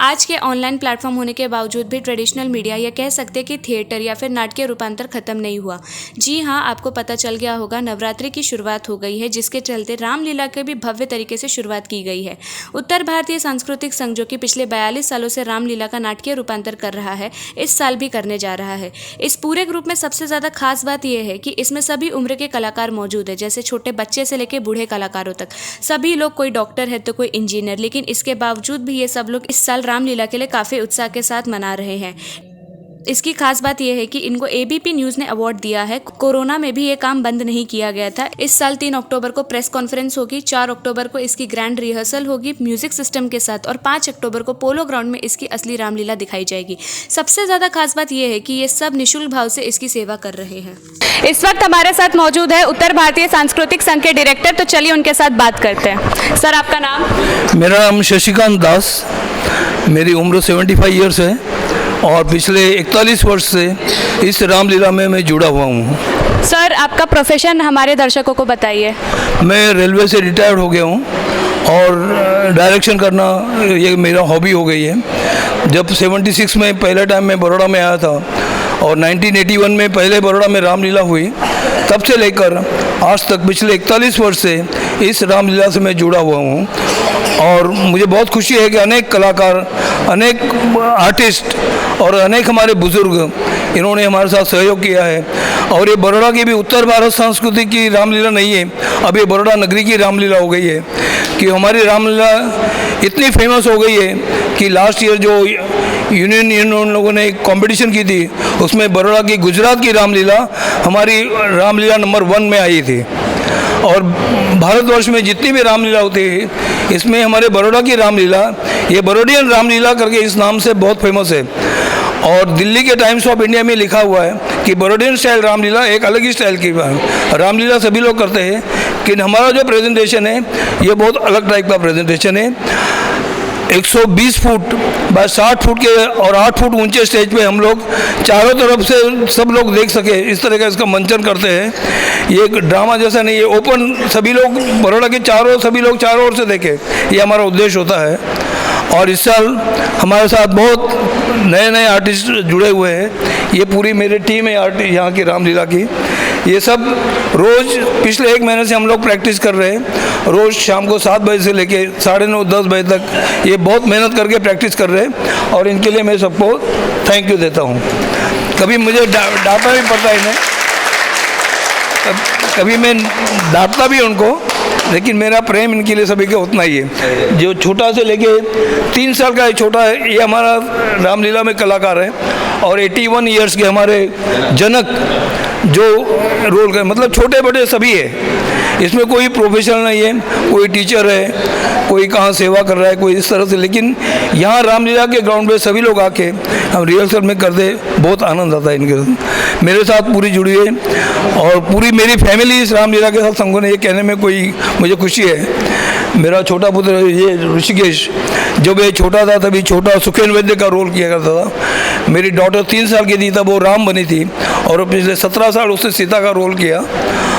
आज के online platform होने के बावजूद भी ट्रेडिशनल मीडिया या कह सकते हैं कि थिएटर या फिर नाटकीय रूपांतर खत्म नहीं हुआ। जी हाँ, आपको पता चल गया होगा, नवरात्रि की शुरुआत हो गई है, जिसके चलते रामलीला के भी भव्य तरीके से शुरुआत की गई है। उत्तर भारतीय सांस्कृतिक संघ, जो कि पिछले 42 सालों से रामलीला का नाटकीय रूपांतर कर रहा है, इस साल भी करने जा रहा है। इस पूरे ग्रुप में सबसे ज़्यादा खास बात यह है कि इसमें सभी उम्र के कलाकार मौजूद है, जैसे छोटे बच्चे से लेकर बूढ़े कलाकारों तक। सभी लोग, कोई डॉक्टर है तो कोई इंजीनियर, लेकिन इसके बावजूद भी ये सब लोग इस साल रामलीला के लिए काफ़ी उत्साह के साथ मना रहे हैं। इसकी खास बात यह है कि इनको एबीपी न्यूज़ ने अवार्ड दिया है। कोरोना में भी ये काम बंद नहीं किया गया था। इस साल 3 अक्टूबर को प्रेस कॉन्फ्रेंस होगी, 4 अक्टूबर को इसकी ग्रैंड रिहर्सल होगी म्यूजिक सिस्टम के साथ, और 5 अक्टूबर को पोलो ग्राउंड में इसकी असली रामलीला दिखाई जाएगी। सबसे ज़्यादा खास बात यह है कि ये सब निःशुल्क भाव से इसकी सेवा कर रहे हैं। इस वक्त हमारे साथ मौजूद है उत्तर भारतीय सांस्कृतिक संघ के डायरेक्टर, तो चलिए उनके साथ बात करते हैं। सर, आपका नाम? मेरा नाम शशिकांत दास, मेरी उम्र 75 ईयर्स है और पिछले 41 वर्ष से इस रामलीला में मैं जुड़ा हुआ हूँ। सर, आपका प्रोफेशन हमारे दर्शकों को बताइए। मैं रेलवे से रिटायर्ड हो गया हूँ और डायरेक्शन करना ये मेरा हॉबी हो गई है। जब 76 में पहले टाइम मैं बड़ौदा में आया था और 1981 में पहले बड़ौदा में रामलीला हुई, तब से लेकर आज तक पिछले 41 वर्ष से इस रामलीला से मैं जुड़ा हुआ हूँ। और मुझे बहुत खुशी है कि अनेक कलाकार, अनेक आर्टिस्ट और अनेक हमारे बुजुर्ग इन्होंने हमारे साथ सहयोग किया है। और ये बड़ौदा की भी उत्तर भारत संस्कृति की रामलीला नहीं है, अब ये बड़ौदा नगरी की रामलीला हो गई है। कि हमारी रामलीला इतनी फेमस हो गई है कि लास्ट ईयर जो यूनियन उन लोगों ने एक कंपटीशन की थी, उसमें बड़ौदा की गुजरात की रामलीला हमारी रामलीला नंबर 1 में आई थी। और भारतवर्ष में जितनी भी रामलीला होती है, इसमें हमारे बड़ौदा की रामलीला, ये बड़ौदियन रामलीला करके इस नाम से बहुत फेमस है। और दिल्ली के टाइम्स ऑफ इंडिया में लिखा हुआ है कि बड़ौदियन स्टाइल रामलीला एक अलग ही स्टाइल की रामलीला सभी लोग करते हैं, कि हमारा जो प्रेजेंटेशन है ये बहुत अलग टाइप का प्रेजेंटेशन है। 120 फुट बाय 60 फुट के और 8 फुट ऊंचे स्टेज पे हम लोग चारों तरफ से सब लोग देख सके, इस तरह का इसका मंचन करते हैं। ये एक ड्रामा जैसा नहीं है, ओपन, सभी लोग बड़ौदा के सभी लोग चारों ओर से देखें, ये हमारा उद्देश्य होता है। और इस साल हमारे साथ बहुत नए नए आर्टिस्ट जुड़े हुए हैं। ये पूरी मेरी टीम है आर्टिस्ट यहाँ की रामलीला की। ये सब रोज़ पिछले 1 महीने से हम लोग प्रैक्टिस कर रहे हैं। रोज़ शाम को 7 बजे से लेके 9:30-10 बजे तक ये बहुत मेहनत करके प्रैक्टिस कर रहे हैं, और इनके लिए मैं सबको थैंक यू देता हूँ। कभी मुझे डांटा भी पड़ता है इन्हें, कभी मैं डांटता भी उनको, लेकिन मेरा प्रेम इनके लिए सभी का उतना ही है। जो छोटा से लेके 3 साल का छोटा है, ये हमारा रामलीला में कलाकार है। और 81 ईयर्स के हमारे जनक जो रोल कर, मतलब छोटे बड़े सभी है, इसमें कोई प्रोफेशनल नहीं है, कोई टीचर है, कोई कहाँ सेवा कर रहा है, कोई इस तरह से। लेकिन यहाँ रामलीला के ग्राउंड पे सभी लोग आके हम रिहर्सल में करते, बहुत आनंद आता है इनके साथ। मेरे साथ पूरी जुड़ी है और पूरी मेरी फैमिली इस रामलीला के साथ संग ने, ये कहने में कोई मुझे खुशी है। मेरा छोटा पुत्र ये ऋषिकेश, जब ये छोटा था तभी छोटा सुखेन वैद्य का रोल किया करता था। मेरी डॉटर 3 साल की थी तब वो राम बनी थी, और पिछले 17 साल उसने सीता का रोल किया।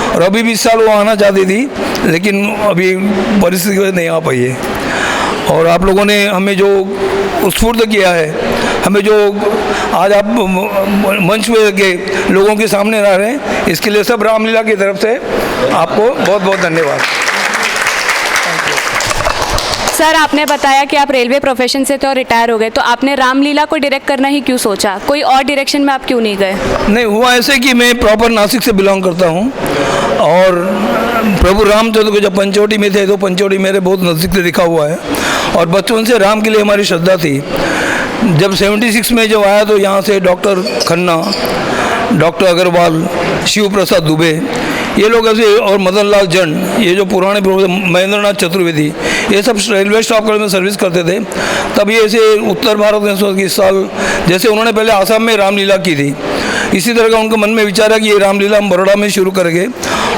और अभी भी इस साल वो आना चाहती थी, लेकिन अभी परिस्थिति नहीं आ पाई है। और आप लोगों ने हमें जो उत्स्फूर्त किया है, हमें जो आज आप मंच पे के लोगों के सामने रह रहे हैं, इसके लिए सब रामलीला की तरफ से आपको बहुत बहुत धन्यवाद। सर, आपने बताया कि आप रेलवे प्रोफेशन से थे और रिटायर हो गए, तो आपने रामलीला को डायरेक्ट करना ही क्यों सोचा? कोई और डायरेक्शन में आप क्यों नहीं गए? नहीं, हुआ ऐसे कि मैं प्रॉपर नासिक से बिलोंग करता हूँ, और प्रभु रामचंद्र को जब पंचवटी में थे तो पंचवटी मेरे बहुत नज़दीक से दिखा हुआ है, और बचपन से राम के लिए हमारी श्रद्धा थी। जब 76 में जब आया तो यहाँ से डॉक्टर खन्ना, डॉक्टर अग्रवाल, शिव प्रसाद दुबे, ये लोग ऐसे, और मदन लाल जंड, ये जो पुराने महेंद्र नाथ चतुर्वेदी, ये सब रेलवे स्टॉप में सर्विस करते थे। तब ये ऐसे उत्तर भारत में इस साल, जैसे उन्होंने पहले आसाम में रामलीला की थी, इसी तरह का उनके मन में विचार है कि ये रामलीला हम बड़ौदा में शुरू करेंगे।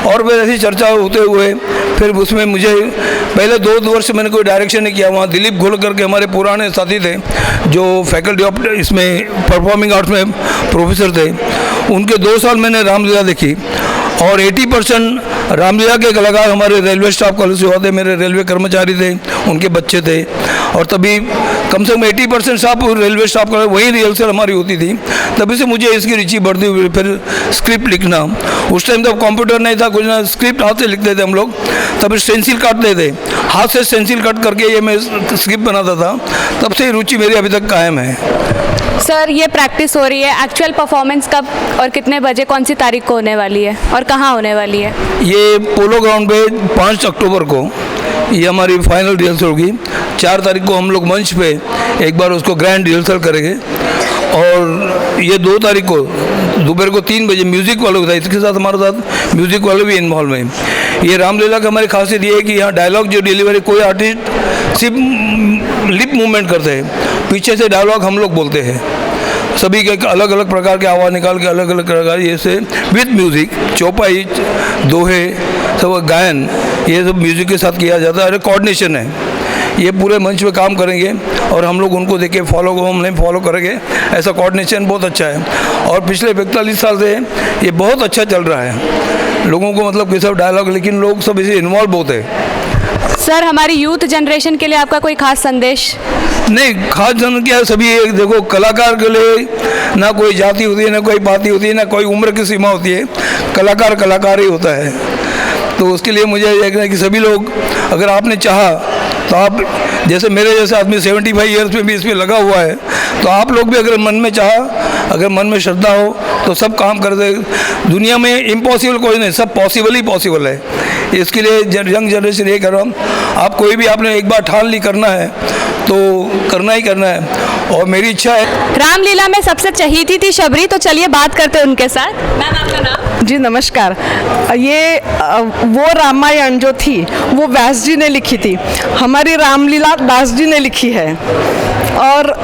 और फिर ऐसी चर्चा होते हुए फिर उसमें मुझे पहले 2 वर्ष मैंने कोई डायरेक्शन नहीं किया। वहाँ दिलीप घोलकर के हमारे पुराने साथी थे, जो फैकल्टी ऑफ इसमें परफॉर्मिंग आर्ट्स में प्रोफेसर थे, उनके 2 साल मैंने रामलीला देखी। और 80% रामलीला के कलाकार हमारे रेलवे स्टाफ कॉलेज से होते, मेरे रेलवे कर्मचारी थे, उनके बच्चे थे। और तभी कम से कम 80% स्टाफ रेलवे स्टाफ कॉलेज वही रिहर्सल हमारी होती थी। तभी से मुझे इसकी रुचि बढ़ती हुई। फिर स्क्रिप्ट लिखना, उस टाइम तब कंप्यूटर नहीं था, कुछ ना, स्क्रिप्ट हाथ से लिखते थे हम लोग। तब स्टेंसिल काटते थे, हाथ से स्टेंसिल कट करके ये मैं स्क्रिप्ट बनाता था। तब से रुचि मेरी अभी तक कायम है। सर, ये प्रैक्टिस हो रही है, एक्चुअल परफॉर्मेंस कब और कितने बजे, कौन सी तारीख को होने वाली है और कहाँ होने वाली है? ये पोलो ग्राउंड पे 5 अक्टूबर को ये हमारी फाइनल रिहर्सल होगी। 4 तारीख को हम लोग मंच पे एक बार उसको ग्रैंड रिहर्सल करेंगे। और ये 2 तारीख को दोपहर को 3 बजे म्यूज़िक वाले होता है, इसके साथ हमारे साथ म्यूज़िक वाले भी इन्वॉल्व हैं। ये रामलीला का हमारी खासियत ये है कि यहाँ डायलॉग जो डिलीवरी कोई आर्टिस्ट सिर्फ लिप मूवमेंट करते हैं, पीछे से डायलॉग हम लोग बोलते हैं। सभी के अलग अलग प्रकार के आवाज़ निकाल के अलग अलग प्रकार, ये से विद म्यूज़िक, चौपाई, दोहे, सब गायन, ये सब म्यूज़िक के साथ किया जाता है। अरे कोऑर्डिनेशन है, ये पूरे मंच पे काम करेंगे और हम लोग उनको देख के फॉलो करेंगे। ऐसा कोऑर्डिनेशन बहुत अच्छा है और पिछले 45 साल से ये बहुत अच्छा चल रहा है। लोगों को मतलब कि सब डायलॉग, लेकिन लोग सब इसे इन्वॉल्व होते हैं। सर, हमारी यूथ जनरेशन के लिए आपका कोई खास संदेश? नहीं, खास जन क्या, सभी एक देखो, कलाकार के लिए ना कोई जाति होती है, ना कोई पाति होती है, ना कोई उम्र की सीमा होती है। कलाकार कलाकार ही होता है। तो उसके लिए मुझे ये कहना है कि सभी लोग, अगर आपने चाहा तो आप, जैसे मेरे जैसे आदमी 75 ईयर्स में भी इसमें लगा हुआ है, तो आप लोग भी अगर मन में चाहा, अगर मन में श्रद्धा हो तो सब काम कर दे। दुनिया में इम्पॉसिबल कोई नहीं, सब पॉसिबल ही पॉसिबल है। इसके लिए यंग जनरेशन ये कर रहा हूँ, आप कोई भी आपने एक बार ठान ली करना है तो करना ही करना है। और मेरी इच्छा है। रामलीला में सबसे चहेती थी शबरी, तो चलिए बात करते हैं उनके साथ। मैम, आपका नाम? जी नमस्कार। ये वो रामायण जो थी वो व्यास जी ने लिखी थी, हमारी रामलीला दास जी ने लिखी है। और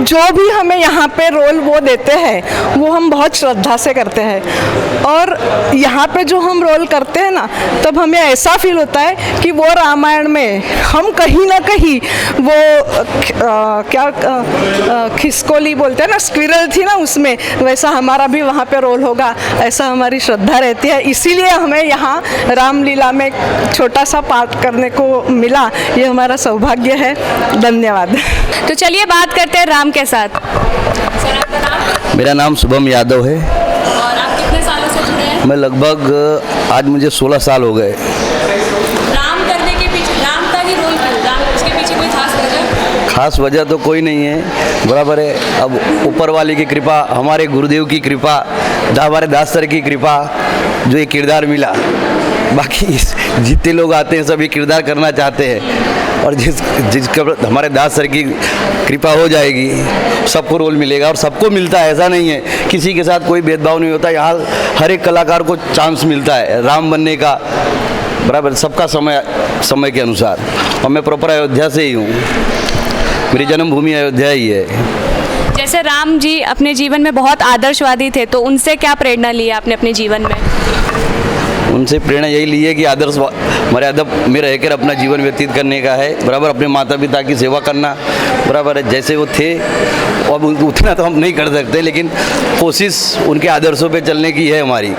जो भी हमें यहाँ पे रोल वो देते हैं वो हम बहुत श्रद्धा से करते हैं। और यहाँ पे जो हम रोल करते हैं ना, तब हमें ऐसा फील होता है कि वो रामायण में हम कहीं ना कहीं वो खिसकोली बोलते हैं ना, स्क्विरल थी ना, उसमें वैसा हमारा भी वहाँ पे रोल होगा, ऐसा हमारी श्रद्धा रहती है। इसीलिए हमें यहाँ रामलीला में छोटा सा पार्ट करने को मिला, ये हमारा सौभाग्य है। धन्यवाद। तो चलिए बात करते हैं राम के साथ। सर, आपका नाम? मेरा नाम शुभम यादव है। और आप कितने सालों से जुड़े हैं? मैं लगभग आज मुझे 16 साल हो गए। राम करने के पीछे, राम का ही रोल क्यों? राम, उसके पीछे कोई खास वजह? खास वजह तो कोई नहीं है, बराबर है। अब ऊपर वाले की कृपा, हमारे गुरुदेव की कृपा, हमारे दास सर की कृपा, जो ये किरदार मिला। बाकी जितने लोग आते हैं सभी किरदार करना चाहते हैं, और जिसका हमारे दास सर की कृपा हो जाएगी सबको रोल मिलेगा और सबको मिलता है। ऐसा नहीं है, किसी के साथ कोई भेदभाव नहीं होता। यहाँ हर एक कलाकार को चांस मिलता है राम बनने का, बराबर, सबका समय के अनुसार। और मैं प्रॉपर अयोध्या से ही हूँ, मेरी जन्मभूमि अयोध्या ही है। जैसे राम जी अपने जीवन में बहुत आदर्शवादी थे, तो उनसे क्या प्रेरणा ली आपने अपने जीवन में? उनसे प्रेरणा यही ली है कि आदर्श मर्यादा में रहकर अपना जीवन व्यतीत करने का है, बराबर। अपने माता पिता की सेवा करना, बराबर है। जैसे वो थे, अब उतना तो हम नहीं कर सकते, लेकिन कोशिश उनके आदर्शों पे चलने की है हमारी।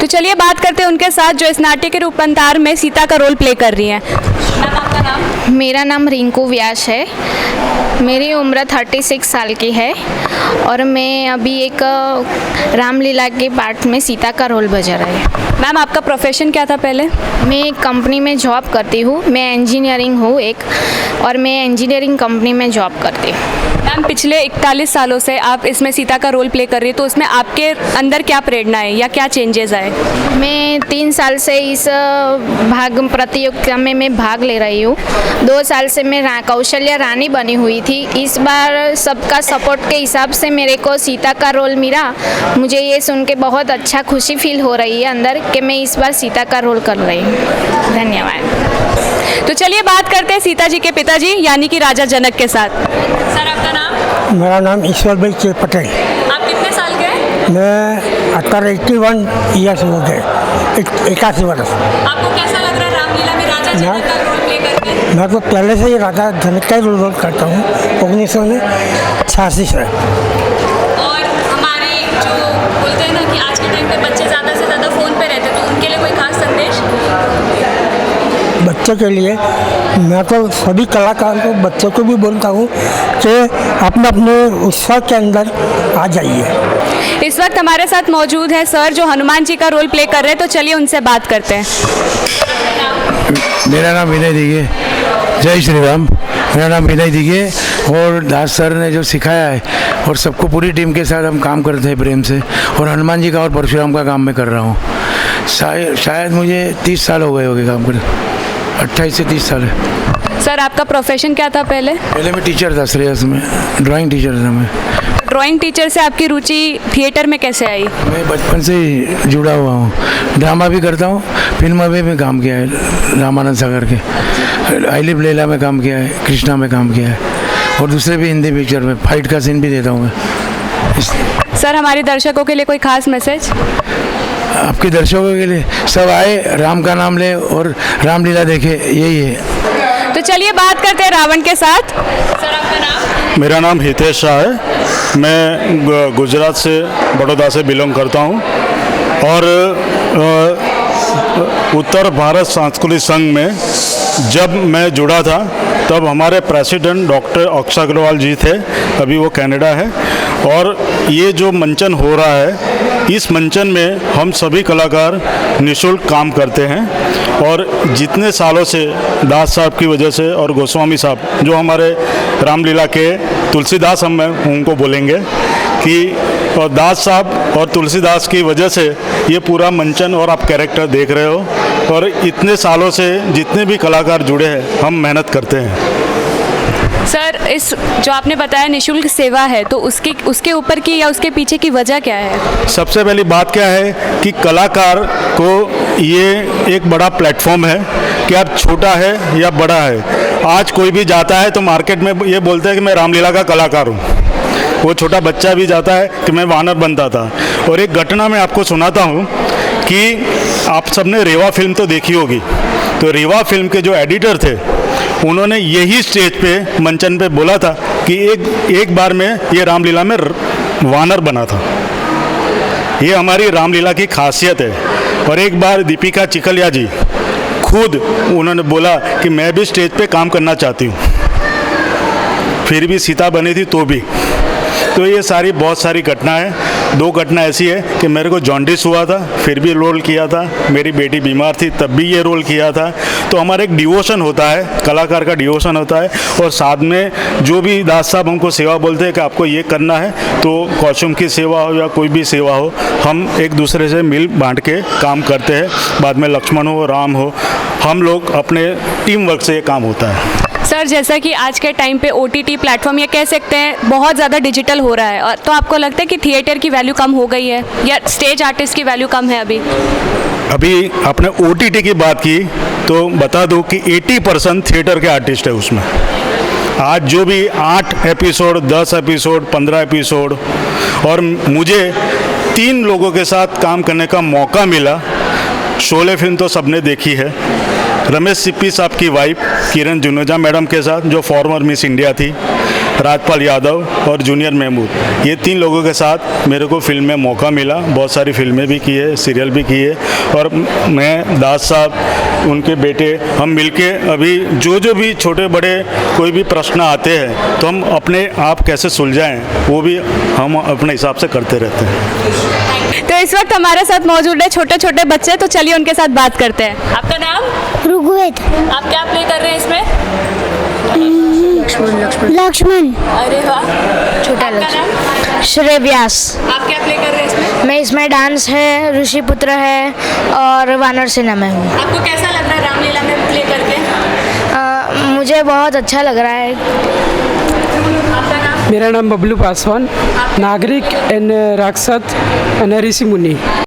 तो चलिए बात करते हैं उनके साथ, जो इस नाट्य के रूपांतर में सीता का रोल प्ले कर रही हैं। मैम, आपका नाम? मेरा नाम रिंकू व्यास है। मेरी उम्र 36 साल की है और मैं अभी एक रामलीला के पार्ट में सीता का रोल बजा रही हूँ। मैम, आपका प्रोफेशन क्या था पहले? मैं एक कंपनी में जॉब करती हूँ, मैं इंजीनियरिंग हूँ एक, और मैं इंजीनियरिंग कंपनी में जॉब करती हूँ। मैम, पिछले 41 सालों से आप इसमें सीता का रोल प्ले कर रही है, तो उसमें आपके अंदर क्या प्रेरणा है या क्या चेंजेस आए? मैं 3 साल से इस भाग प्रतियोगिता में मैं भाग ले रही हूँ। 2 साल से मैं कौशल्या रानी बनी हुई थी। इस बार सबका सपोर्ट के हिसाब से मेरे को सीता का रोल मिला। मुझे ये सुन के बहुत अच्छा खुशी फील हो रही है अंदर कि मैं इस बार सीता का रोल कर रही हूँ। धन्यवाद। तो चलिए बात करते हैं सीता जी के पिताजी यानी कि राजा जनक के साथ। सर, आपका नाम? मेरा नाम ईश्वर भाई के पटेल। आप कितने साल के हैं? मैं 81 ईयर्स हो गए, 81 वर्ष। आपको कैसा लग रहा है रामलीला में राजा जनक का रोल प्ले करके? मैं तो पहले से ही राजा जनक का रोल करता हूँ, 1986 से। और हमारे जो बोलते हैं ना कि के टाइम पे बच्चे ज़्यादा से ज़्यादा फ़ोन पे रहते, तो उनके लिए कोई खास संदेश? बच्चों के लिए मैं तो सभी कलाकार को, बच्चों को भी बोलता हूँ कि अपने अपने उत्सव के अंदर आ जाइए। इस वक्त हमारे साथ मौजूद है सर जो हनुमान जी का रोल प्ले कर रहे हैं, तो चलिए उनसे बात करते हैं। मेरा नाम विनय दिघे, जय श्री राम। मेरा नाम विनय दिघे और दास सर ने जो सिखाया है और सबको पूरी टीम के साथ हम काम करते हैं प्रेम से, और हनुमान जी का और परशुराम का काम मैं कर रहा हूँ। शायद मुझे 30 साल हो गए होंगे काम कर, 28 से 30 साल है। सर आपका प्रोफेशन क्या था पहले? पहले मैं टीचर था श्रेयस में, ड्राइंग टीचर था मैं। ड्राइंग टीचर से आपकी रुचि थिएटर में कैसे आई? मैं बचपन से ही जुड़ा हुआ हूँ, ड्रामा भी करता हूँ, फिल्म में भी काम किया है, रामानंद सागर के आई लिव लैला में काम किया है, कृष्णा में काम किया है, और दूसरे भी हिंदी पिक्चर में फाइट का सीन भी देता हूँ मैं। सर हमारे दर्शकों के लिए कोई खास मैसेज? आपके दर्शकों के लिए सब आए, राम का नाम ले और रामलीला देखे, यही है। तो चलिए बात करते हैं रावण के साथ। सर आपका नाम? मेरा नाम हितेश शाह है, मैं गुजरात से, बड़ौदा से बिलोंग करता हूँ, और उत्तर भारत सांस्कृतिक संघ में जब मैं जुड़ा था तब हमारे प्रेसिडेंट डॉक्टर अक्षय अग्रवाल जी थे, अभी वो कनाडा है। और ये जो मंचन हो रहा है, इस मंचन में हम सभी कलाकार निःशुल्क काम करते हैं, और जितने सालों से दास साहब की वजह से और गोस्वामी साहब जो हमारे रामलीला के तुलसीदास, हम उनको बोलेंगे कि और दास साहब और तुलसीदास की वजह से ये पूरा मंचन और आप कैरेक्टर देख रहे हो, और इतने सालों से जितने भी कलाकार जुड़े हैं हम मेहनत करते हैं। सर इस जो आपने बताया निःशुल्क सेवा है, तो उसके ऊपर की या उसके पीछे की वजह क्या है? सबसे पहली बात क्या है कि कलाकार को ये एक बड़ा प्लेटफॉर्म है कि आप छोटा है या बड़ा है। आज कोई भी जाता है तो मार्केट में ये बोलते हैं कि मैं रामलीला का कलाकार हूँ, वो छोटा बच्चा भी जाता है कि मैं वानर बनता था। और एक घटना मैं आपको सुनाता हूँ कि आप सबने रेवा फिल्म तो देखी होगी, तो रेवा फिल्म के जो एडिटर थे उन्होंने यही स्टेज पे मंचन पे बोला था कि एक बार में ये रामलीला में वानर बना था। ये हमारी रामलीला की खासियत है। और एक बार दीपिका चिखलिया जी खुद उन्होंने बोला कि मैं भी स्टेज पे काम करना चाहती हूँ, फिर भी सीता बनी थी तो भी। तो ये सारी बहुत सारी घटनाएं, दो घटना ऐसी है कि मेरे को जॉन्डिस हुआ था, फिर भी रोल किया था, मेरी बेटी बीमार थी तब भी ये रोल किया था। तो हमारा एक डिवोशन होता है, कलाकार का डिवोशन होता है, और साथ में जो भी दास साहब हमको सेवा बोलते हैं कि आपको ये करना है, तो कॉस्ट्यूम की सेवा हो या कोई भी सेवा हो, हम एक दूसरे से मिल बांट के काम करते हैं। बाद में लक्ष्मण हो, राम हो, हम लोग अपने टीम वर्क से ये काम होता है। सर जैसा कि आज के टाइम पे OTT प्लेटफॉर्म, ये कह सकते हैं बहुत ज़्यादा डिजिटल हो रहा है, और तो आपको लगता है कि थिएटर की वैल्यू कम हो गई है या स्टेज आर्टिस्ट की वैल्यू कम है? अभी आपने OTT की बात की तो बता दूं कि 80% थिएटर के आर्टिस्ट है उसमें। आज जो भी 8 एपिसोड, 10 एपिसोड, 15 एपिसोड, और मुझे 3 लोगों के साथ काम करने का मौका मिला। शोले फिल्म तो सबने देखी है, रमेश सिप्पी साहब की वाइफ किरण जुनेजा मैडम के साथ जो फॉर्मर मिस इंडिया थी, राजपाल यादव और जूनियर महमूद, ये 3 लोगों के साथ मेरे को फिल्म में मौका मिला। बहुत सारी फिल्में भी की है, सीरियल भी की है, और मैं, दास साहब, उनके बेटे, हम मिलके अभी जो भी छोटे बड़े कोई भी प्रश्न आते हैं तो हम अपने आप कैसे सुलझाएं, वो भी हम अपने हिसाब से करते रहते हैं। तो इस वक्त हमारे साथ मौजूद है छोटे छोटे बच्चे, तो चलिए उनके साथ बात करते हैं। आपका नाम? ऋग्वेद। आप क्या प्ले कर रहे हैं इसमें? लक्ष्मण। अरे वाह, छोटा लक्ष्मण। श्रेय व्यास। आप क्या प्ले कर रहे हैं इसमें? मैं इसमें डांस है, ऋषि पुत्र है और वानर सेना में हूँ। आपको कैसा लग रहा है रामलीला में प्ले करके? मुझे बहुत अच्छा लग रहा है। आपका नाम? मेरा नाम बबलू पासवान, नागरिक एंड राक्षस ऋषि मुनि।